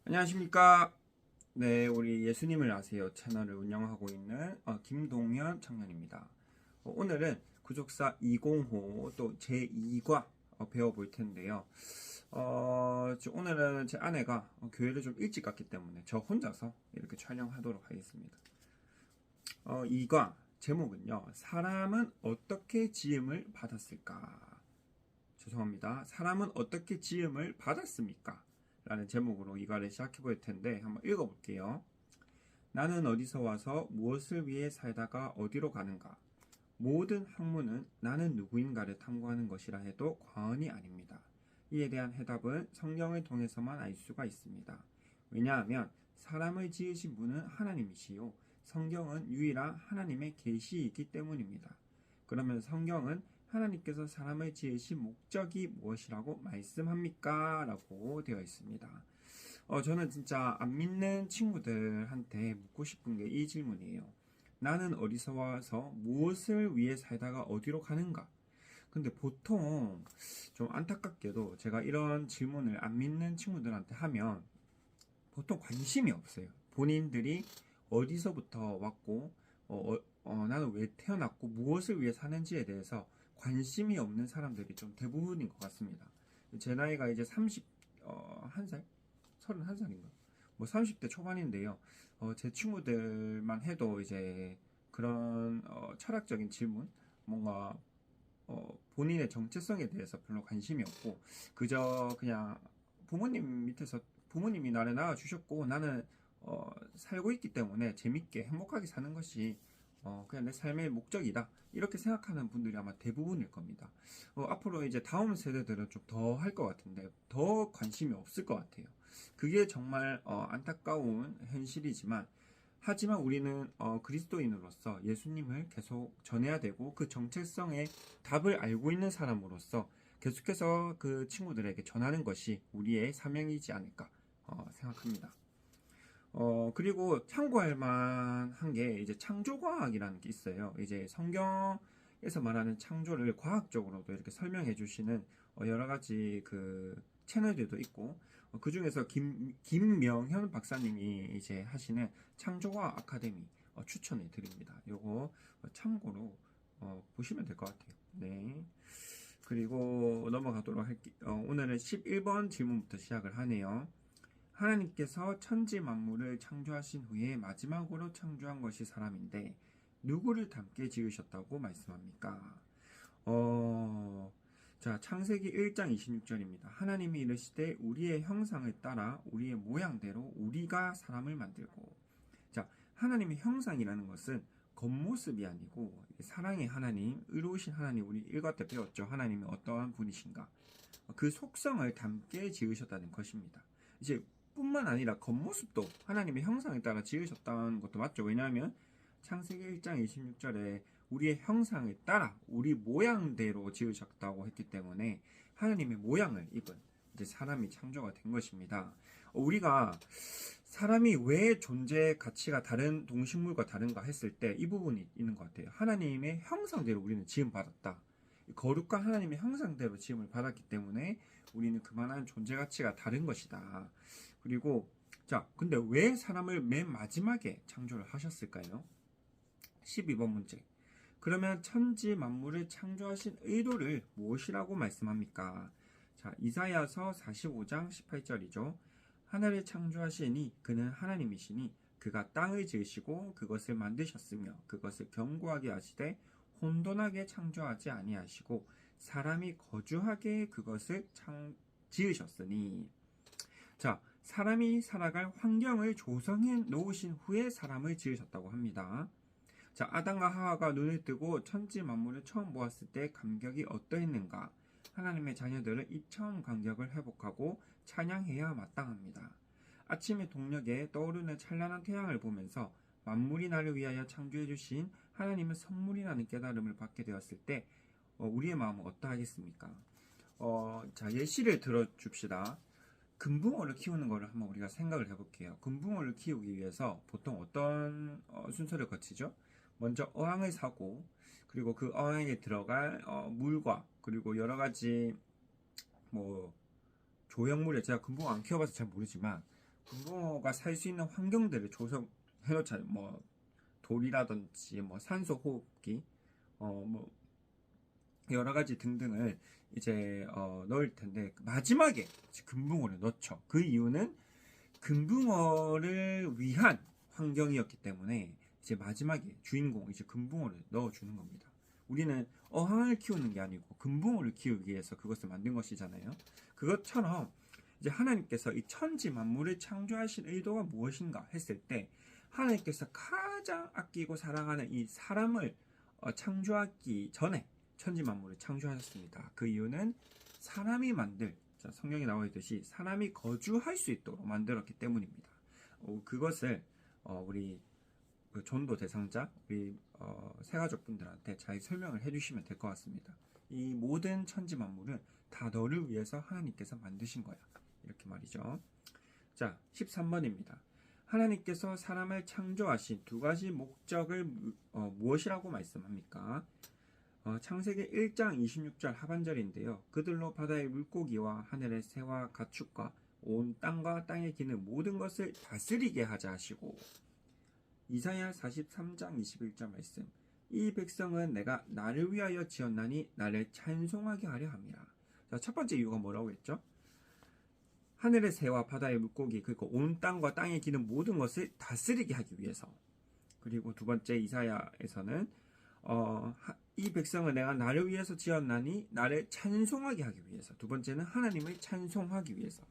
안녕하십니까. 네, 우리 예수님을 아세요 채널을 운영하고 있는 김동현 청년입니다. 오늘은 구족사 205 또 제2과 배워볼 텐데요. 오늘은 제 아내가 교회를 좀 일찍 갔기 때문에 저 혼자서 이렇게 촬영하도록 하겠습니다. 2과 제목은요. 사람은 어떻게 지음을 받았을까? 죄송합니다. 사람은 어떻게 지음을 받았습니까? 라는 제목으로 이과를 시작해 볼 텐데 한번 읽어볼게요. 나는 어디서 와서 무엇을 위해 살다가 어디로 가는가? 모든 학문은 나는 누구인가를 탐구하는 것이라 해도 과언이 아닙니다. 이에 대한 해답은 성경을 통해서만 알 수가 있습니다. 왜냐하면 사람을 지으신 분은 하나님이시요 성경은 유일한 하나님의 계시이기 때문입니다. 그러면 성경은 하나님께서 사람을 지으신 목적이 무엇이라고 말씀합니까? 라고 되어 있습니다. 저는 진짜 안 믿는 친구들한테 묻고 싶은 게 이 질문이에요. 나는 어디서 와서 무엇을 위해 살다가 어디로 가는가? 근데 보통 좀 안타깝게도 제가 이런 질문을 안 믿는 친구들한테 하면 보통 관심이 없어요. 본인들이 어디서부터 왔고, 나는 왜 태어났고, 무엇을 위해 사는지에 대해서 관심이 없는 사람들이 좀 대부분인 것 같습니다. 제 나이가 이제 31살? 31살인가? 뭐 30대 초반인데요. 제 친구들만 해도 이제 그런 철학적인 질문, 뭔가 본인의 정체성에 대해서 별로 관심이 없고 그저 그냥 부모님 밑에서 부모님이 나를 낳아주셨고 나는 살고 있기 때문에 재밌게 행복하게 사는 것이 그냥 내 삶의 목적이다 이렇게 생각하는 분들이 아마 대부분일 겁니다. 앞으로 이제 다음 세대들은 좀 더 할 것 같은데 더 관심이 없을 것 같아요. 그게 정말 안타까운 현실이지만 하지만 우리는 그리스도인으로서 예수님을 계속 전해야 되고 그 정체성의 답을 알고 있는 사람으로서 계속해서 그 친구들에게 전하는 것이 우리의 사명이지 않을까 생각합니다. 그리고 참고할 만한 게 이제 창조과학이라는 게 있어요. 이제 성경에서 말하는 창조를 과학적으로도 이렇게 설명해 주시는 여러 가지 그 채널들도 있고 그 중에서 김명현 박사님이 이제 하시는 창조과학 아카데미 추천해 드립니다. 요거 참고로 보시면 될 것 같아요. 네. 그리고 넘어가도록 할게요. 오늘은 11번 질문부터 시작을 하네요. 하나님께서 천지 만물을 창조하신 후에 마지막으로 창조한 것이 사람인데 누구를 닮게 지으셨다고 말씀합니까? 어, 자, 창세기 1장 26절입니다. 하나님이 이르시되 우리의 형상을 따라 우리의 모양대로 우리가 사람을 만들고. 자, 하나님의 형상이라는 것은 겉모습이 아니고 사랑의 하나님, 의로우신 하나님, 우리 일과 때 배웠죠. 하나님이 어떠한 분이신가. 그 속성을 담게 지으셨다는 것입니다. 이제 뿐만 아니라 겉모습도 하나님의 형상에 따라 지으셨다는 것도 맞죠. 왜냐하면 창세기 1장 26절에 우리의 형상을 따라 우리 모양대로 지으셨다고 했기 때문에 하나님의 모양을 입은 이제 사람이 창조가 된 것입니다. 우리가 사람이 왜 존재 가치가 다른 동식물과 다른가 했을 때 이 부분이 있는 것 같아요. 하나님의 형상대로 우리는 지음 받았다. 거룩한 하나님의 형상대로 지음을 받았기 때문에 우리는 그만한 존재 가치가 다른 것이다. 그리고 자, 근데 왜 사람을 맨 마지막에 창조를 하셨을까요? 12번 문제. 그러면 천지 만물을 창조하신 의도를 무엇이라고 말씀합니까? 자, 이사야서 45장 18절이죠. 하늘을 창조하시니 그는 하나님이시니 그가 땅을 지으시고 그것을 만드셨으며 그것을 견고하게 하시되 혼돈하게 창조하지 아니하시고 사람이 거주하게 그것을 지으셨으니. 자, 사람이 살아갈 환경을 조성해 놓으신 후에 사람을 지으셨다고 합니다. 자, 아담과 하와가 눈을 뜨고 천지 만물을 처음 보았을 때 감격이 어떠했는가? 하나님의 자녀들은 이 처음 감격을 회복하고 찬양해야 마땅합니다. 아침의 동력에 떠오르는 찬란한 태양을 보면서 만물이 나를 위하여 창조해 주신 하나님의 선물이라는 깨달음을 받게 되었을 때 우리의 마음은 어떠하겠습니까? 자, 예시를 들어줍시다. 금붕어를 키우는 거를 한번 우리가 생각을 해볼게요. 금붕어를 키우기 위해서 보통 어떤 순서를 거치죠? 먼저 어항을 사고 그리고 그 어항에 들어갈 물과 그리고 여러 가지 뭐 조형물에 제가 금붕어 안 키워봐서 잘 모르지만 금붕어가 살 수 있는 환경들을 조성해 놓잖아요. 뭐 돌이라든지 뭐 산소 호흡기, 뭐 여러 가지 등등을 이제 넣을 텐데 마지막에 금붕어를 넣죠. 그 이유는 금붕어를 위한 환경이었기 때문에 이제 마지막에 주인공 이제 금붕어를 넣어주는 겁니다. 우리는 어항을 키우는 게 아니고 금붕어를 키우기 위해서 그것을 만든 것이잖아요. 그것처럼 이제 하나님께서 이 천지 만물을 창조하신 의도가 무엇인가 했을 때 하나님께서 가장 아끼고 사랑하는 이 사람을 창조하기 전에 천지 만물을 창조하셨습니다. 그 이유는 사람이 성경에 나와 있듯이 사람이 거주할 수 있도록 만들었기 때문입니다. 그것을 우리 그 전도 대상자, 우리 새가족분들한테 잘 설명을 해주시면 될 것 같습니다. 이 모든 천지 만물은 다 너를 위해서 하나님께서 만드신 거야. 이렇게 말이죠. 자, 13번입니다. 하나님께서 사람을 창조하신 두 가지 목적을 무엇이라고 말씀합니까? 창세기 1장 26절 하반절인데요. 그들로 바다의 물고기와 하늘의 새와 가축과 온 땅과 땅에 기는 모든 것을 다스리게 하자 하시고, 이사야 43장 21절 말씀. 이 백성은 내가 나를 위하여 지었나니 나를 찬송하게 하려 함이라. 자, 첫 번째 이유가 뭐라고 했죠? 하늘의 새와 바다의 물고기 그리고 온 땅과 땅에 기는 모든 것을 다스리게 하기 위해서. 그리고 두 번째 이사야에서는 이 백성은 내가 나를 위해서 지었나니 나를 찬송하게 하기 위해서. 두 번째는 하나님을 찬송하기 위해서.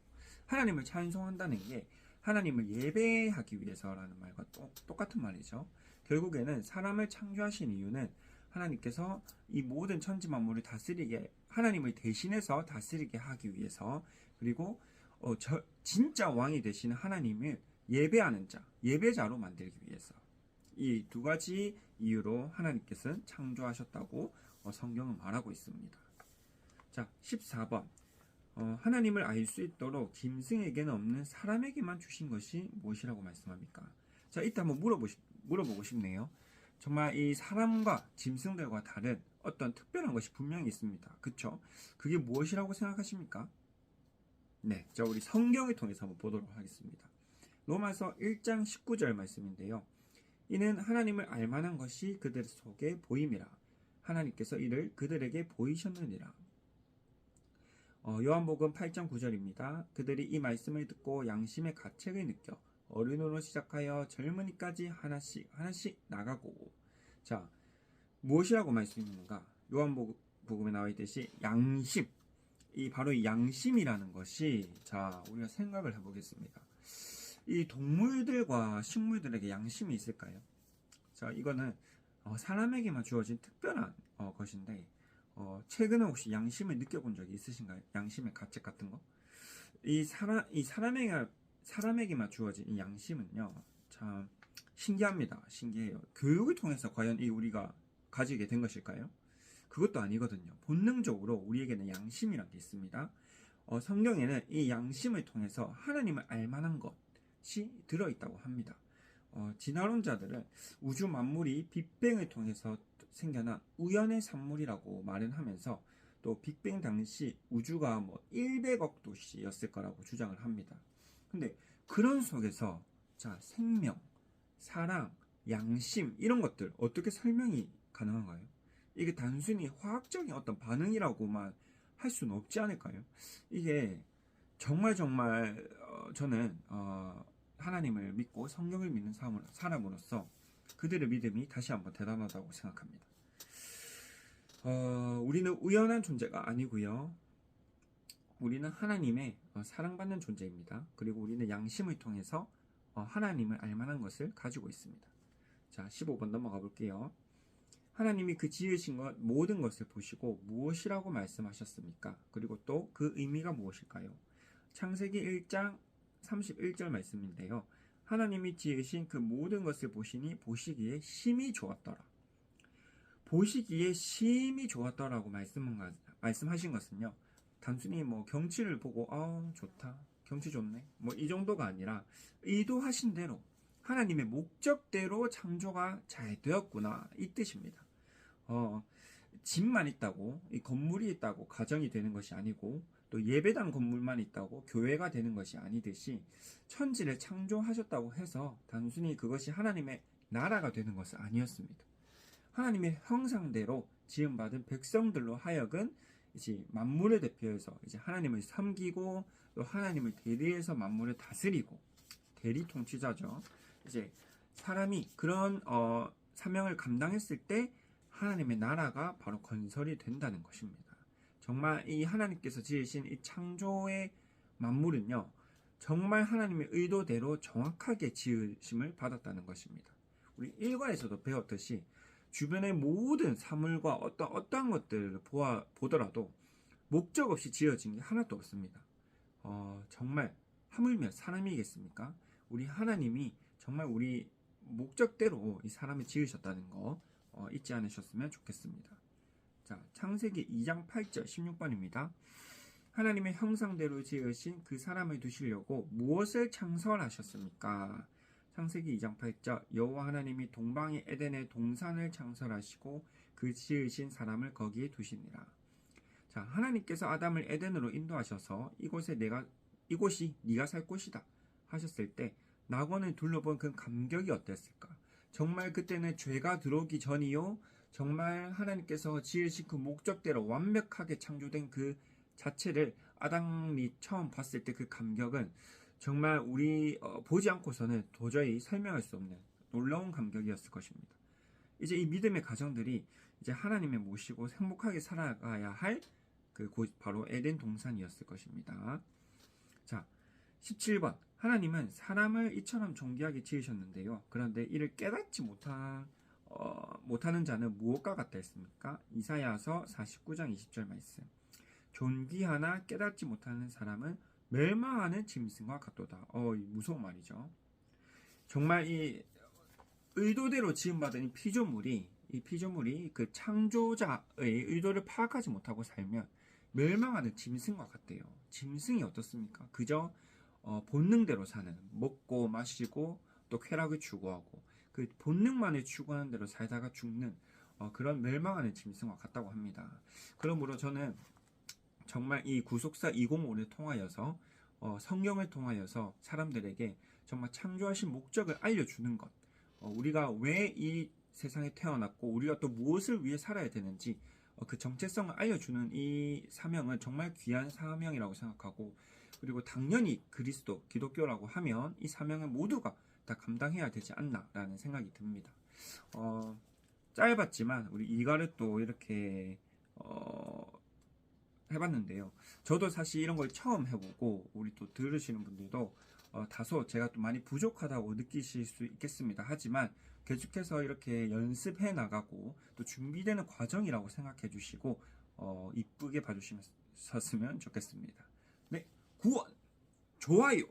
하나님을 찬송한다는 게 하나님을 예배하기 위해서라는 말과 똑같은 말이죠. 결국에는 사람을 창조하신 이유는 하나님께서 이 모든 천지 만물을 다스리게, 하나님을 대신해서 다스리게 하기 위해서, 그리고 진짜 왕이 되시는 하나님을 예배하는 자, 예배자로 만들기 위해서. 이 두 가지 이유로 하나님께서는 창조하셨다고 성경은 말하고 있습니다. 자, 14번. 하나님을 알 수 있도록 짐승에게는 없는 사람에게만 주신 것이 무엇이라고 말씀합니까? 자, 이때 한번 물어보고 싶네요. 정말 이 사람과 짐승들과 다른 어떤 특별한 것이 분명히 있습니다. 그쵸? 그게 무엇이라고 생각하십니까? 네, 자, 우리 성경을 통해서 한번 보도록 하겠습니다. 로마서 1장 19절 말씀인데요. 이는 하나님을 알만한 것이 그들 속에 보임이라. 하나님께서 이를 그들에게 보이셨느니라. 요한복음 8장 9절입니다. 그들이 이 말씀을 듣고 양심의 가책을 느껴 어른으로 시작하여 젊은이까지 하나씩 나가고. 자, 무엇이라고 말씀하는가? 요한복음에 나와 있듯이 양심. 바로 이 양심이라는 것이, 자, 우리가 생각을 해보겠습니다. 이 동물들과 식물들에게 양심이 있을까요? 자, 이거는 사람에게만 주어진 특별한 것인데, 최근에 혹시 양심을 느껴본 적이 있으신가요? 양심의 가책 같은 거? 사람에게만 주어진 이 양심은요, 참 신기합니다. 신기해요. 교육을 통해서 과연 우리가 가지게 된 것일까요? 그것도 아니거든요. 본능적으로 우리에게는 양심이란 게 있습니다. 성경에는 이 양심을 통해서 하나님을 알만한 것이 들어있다고 합니다. 진화론자들은 우주 만물이 빅뱅을 통해서 생겨난 우연의 산물이라고 말은 하면서, 또 빅뱅 당시 우주가 100억 도시였을 거라고 주장을 합니다. 근데 그런 속에서 자, 생명, 사랑, 양심 이런 것들 어떻게 설명이 가능한가요? 이게 단순히 화학적인 어떤 반응이라고만 할 수는 없지 않을까요? 이게 정말 저는 하나님을 믿고 성경을 믿는 사람으로서 그들의 믿음이 다시 한번 대단하다고 생각합니다. 우리는 우연한 존재가 아니고요. 우리는 하나님의 사랑받는 존재입니다. 그리고 우리는 양심을 통해서 하나님을 알만한 것을 가지고 있습니다. 자, 15번 넘어가 볼게요. 하나님이 그 지으신 것 모든 것을 보시고 무엇이라고 말씀하셨습니까? 그리고 또 그 의미가 무엇일까요? 창세기 1장 31절 말씀인데요. 하나님이 지으신 그 모든 것을 보시니 보시기에 심히 좋았더라. 보시기에 심히 좋았더라고 말씀하신 것은요, 단순히 경치를 보고 좋다, 경치 좋네, 이 정도가 아니라 의도하신 대로 하나님의 목적대로 창조가 잘 되었구나, 이 뜻입니다. 집만 있다고, 이 건물이 있다고 가정이 되는 것이 아니고, 또 예배당 건물만 있다고 교회가 되는 것이 아니듯이 천지를 창조하셨다고 해서 단순히 그것이 하나님의 나라가 되는 것은 아니었습니다. 하나님의 형상대로 지음받은 백성들로 하여금 이제 만물을 대표해서 이제 하나님을 섬기고 또 하나님을 대리해서 만물을 다스리고 대리 통치자죠. 이제 사람이 그런 사명을 감당했을 때 하나님의 나라가 바로 건설이 된다는 것입니다. 정말 이 하나님께서 지으신 이 창조의 만물은요, 정말 하나님의 의도대로 정확하게 지으심을 받았다는 것입니다. 우리 일과에서도 배웠듯이 주변의 모든 사물과 어떠한 것들을 보더라도 목적 없이 지어진 게 하나도 없습니다. 정말 하물며 사람이겠습니까? 우리 하나님이 정말 우리 목적대로 이 사람을 지으셨다는 거 잊지 않으셨으면 좋겠습니다. 자, 창세기 2장 8절 16번입니다. 하나님의 형상대로 지으신 그 사람을 두시려고 무엇을 창설하셨습니까? 창세기 2장 8절 여호와 하나님이 동방의 에덴의 동산을 창설하시고 그 지으신 사람을 거기에 두시니라. 자, 하나님께서 아담을 에덴으로 인도하셔서 이곳이 네가 살 곳이다 하셨을 때 낙원을 둘러본 그 감격이 어땠을까? 정말 그때는 죄가 들어오기 전이요, 정말 하나님께서 지으신 그 목적대로 완벽하게 창조된 그 자체를 아담이 처음 봤을 때 그 감격은 정말 우리 보지 않고서는 도저히 설명할 수 없는 놀라운 감격이었을 것입니다. 이제 이 믿음의 가정들이 이제 하나님의 모시고 행복하게 살아가야 할 그 곳 바로 에덴 동산이었을 것입니다. 자, 17번. 하나님은 사람을 이처럼 존귀하게 지으셨는데요. 그런데 이를 깨닫지 못하는 자는 무엇과 같다 했습니까? 이사야서 49장 20절 말씀. 존귀하나 깨닫지 못하는 사람은 멸망하는 짐승과 같도다. 무서운 말이죠. 정말 이 의도대로 지음받은 이 피조물이 그 창조자의 의도를 파악하지 못하고 살면 멸망하는 짐승과 같대요. 짐승이 어떻습니까? 그저 본능대로 사는, 먹고 마시고 또 쾌락을 추구하고 그 본능만을 추구하는 대로 살다가 죽는 그런 멸망하는 짐승과 같다고 합니다. 그러므로 저는 정말 이 구속사 205를 통하여서 성경을 통하여서 사람들에게 정말 창조하신 목적을 알려주는 것, 우리가 왜 이 세상에 태어났고 우리가 또 무엇을 위해 살아야 되는지 그 정체성을 알려주는 이 사명은 정말 귀한 사명이라고 생각하고, 그리고 당연히 기독교라고 하면 이 사명은 모두가 다 감당해야 되지 않나라는 생각이 듭니다. 짧았지만 우리 이가를 또 이렇게 해봤는데요. 저도 사실 이런 걸 처음 해보고 우리 또 들으시는 분들도 다소 제가 또 많이 부족하다고 느끼실 수 있겠습니다. 하지만 계속해서 이렇게 연습해 나가고 또 준비되는 과정이라고 생각해 주시고 이쁘게 봐주셨으면 좋겠습니다. 네, 구원, 좋아요.